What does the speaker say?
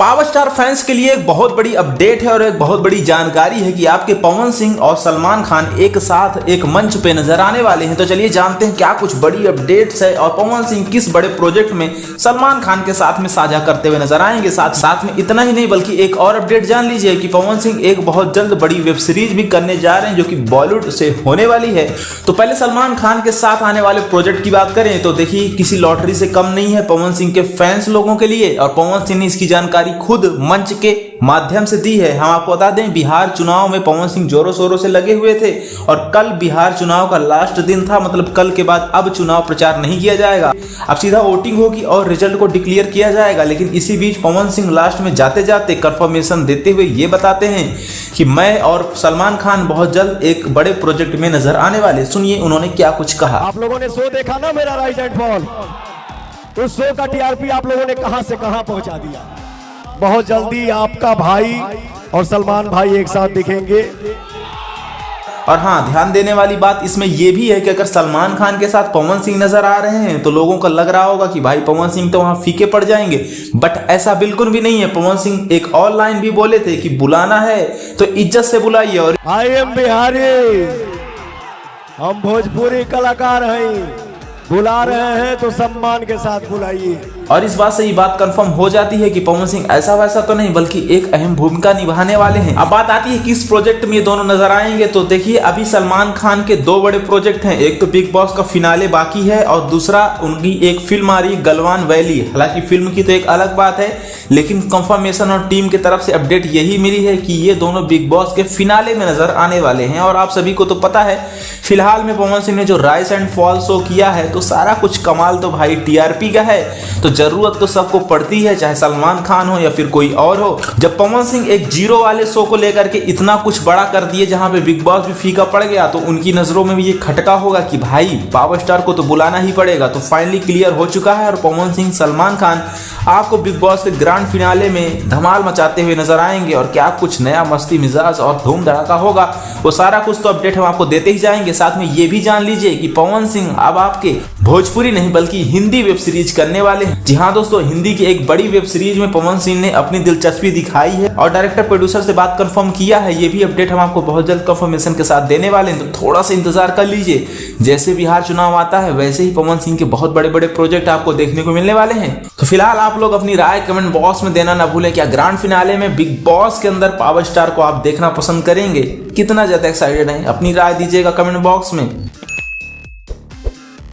Power star fans के लिए एक बहुत बड़ी अपडेट है और एक बहुत बड़ी जानकारी है कि आपके पवन सिंह और सलमान खान एक साथ एक मंच पे नजर आने वाले हैं। तो चलिए जानते हैं क्या कुछ बड़ी अपडेट्स है और पवन सिंह किस बड़े प्रोजेक्ट में सलमान खान के साथ में साझा करते हुए नजर आएंगे। साथ में इतना ही नहीं बल्कि एक और अपडेट जान लीजिए कि पवन सिंह एक बहुत जल्द बड़ी वेब सीरीज भी करने जा रहे हैं जो कि बॉलीवुड से होने वाली है। तो पहले सलमान खान के साथ आने वाले प्रोजेक्ट की बात करें तो देखिए किसी लॉटरी से कम नहीं है पवन सिंह के फैंस लोगों के लिए, और पवन सिंह ने इसकी जानकारी खुद मंच के माध्यम से दी है। हम आपको बता दें बिहार चुनाव में पवन सिंह जोरों शोरों से लगे हुए थे और कल बिहार चुनाव का लास्ट दिन था, मतलब कल के बाद अब चुनाव प्रचार नहीं किया जाएगा, अब सीधा वोटिंग होगी और रिजल्ट को डिक्लेयर किया जाएगा। लेकिन इसी बीच पवन सिंह लास्ट में जाते जाते कंफर्मेशन देते हुए ये बताते हैं कि मैं और सलमान खान बहुत जल्द एक बड़े प्रोजेक्ट में नजर आने वाले। सुनिए उन्होंने क्या कुछ कहा। आप लोगों ने शो देखा ना मेरा राइज एंड फॉल, उस शो का टीआरपी आप लोगों ने कहां से कहां पहुंचा दिया। बहुत जल्दी आपका भाई और सलमान भाई एक साथ दिखेंगे। और हाँ, ध्यान देने वाली बात इसमें यह भी है कि अगर सलमान खान के साथ पवन सिंह नजर आ रहे हैं तो लोगों को लग रहा होगा कि भाई पवन सिंह तो वहां फीके पड़ जाएंगे, बट ऐसा बिल्कुल भी नहीं है। पवन सिंह एक और लाइन भी बोले थे कि बुलाना है तो इज्जत से बुलाइए। और आई एम बिहारी, हम भोजपुरी कलाकार हैं, बुला रहे हैं तो सम्मान के साथ बुलाइए। और इस बात से ये बात कंफर्म हो जाती है कि पवन सिंह ऐसा वैसा तो नहीं बल्कि एक अहम भूमिका निभाने वाले हैं। अब बात आती है किस प्रोजेक्ट में ये दोनों नजर आएंगे। तो देखिए अभी सलमान खान के दो बड़े प्रोजेक्ट हैं, एक तो बिग बॉस का फिनाले बाकी है और दूसरा उनकी एक फिल्म आ रही गलवान वैली। हालांकि फिल्म की तो एक अलग बात है, लेकिन कंफर्मेशन और टीम की तरफ से अपडेट यही मिली है कि ये दोनों बिग बॉस के फिनाले में नजर आने वाले हैं। और आप सभी को तो पता है फिलहाल में पवन सिंह ने जो राइज एंड फॉल शो किया है तो सारा कुछ कमाल तो भाई टीआरपी का है, तो जरूरत तो सबको पड़ती है, चाहे सलमान खान हो या फिर कोई और हो। जब पवन सिंह एक जीरो वाले शो को लेकर के इतना कुछ बड़ा कर दिए जहां पे बिग बॉस भी फीका पड़ गया, तो उनकी नजरों में भी ये खटका होगा कि भाई पावर स्टार को तो बुलाना ही पड़ेगा। तो फाइनली क्लियर हो चुका है और पवन सिंह सलमान खान आपको बिग बॉस के ग्रैंड फिनाले में धमाल मचाते हुए नजर आएंगे। और क्या कुछ नया मस्ती मिजाज और धूम धड़ाका होगा वो सारा कुछ तो अपडेट हम आपको देते ही जाएंगे। साथ में ये भी जान लीजिए कि पवन सिंह अब आपके भोजपुरी नहीं बल्कि हिंदी वेब सीरीज करने वाले हैं। जी हाँ दोस्तों, हिंदी की एक बड़ी वेब सीरीज में पवन सिंह ने अपनी दिलचस्पी दिखाई है और डायरेक्टर प्रोड्यूसर से बात कंफर्म किया है। ये भी अपडेट हम आपको बहुत जल्द कंफर्मेशन के साथ देने वाले हैं, तो थोड़ा सा इंतजार कर लीजिए। जैसे बिहार चुनाव आता है वैसे ही पवन सिंह के बहुत बड़े बड़े प्रोजेक्ट आपको देखने को मिलने वाले हैं। तो फिलहाल आप लोग अपनी राय कमेंट बॉक्स में देना ना भूलें। क्या ग्रैंड फिनाले में बिग बॉस के अंदर पावर स्टार को आप देखना पसंद करेंगे? कितना ज्यादा एक्साइटेड हैं? अपनी राय दीजिएगा कमेंट बॉक्स में।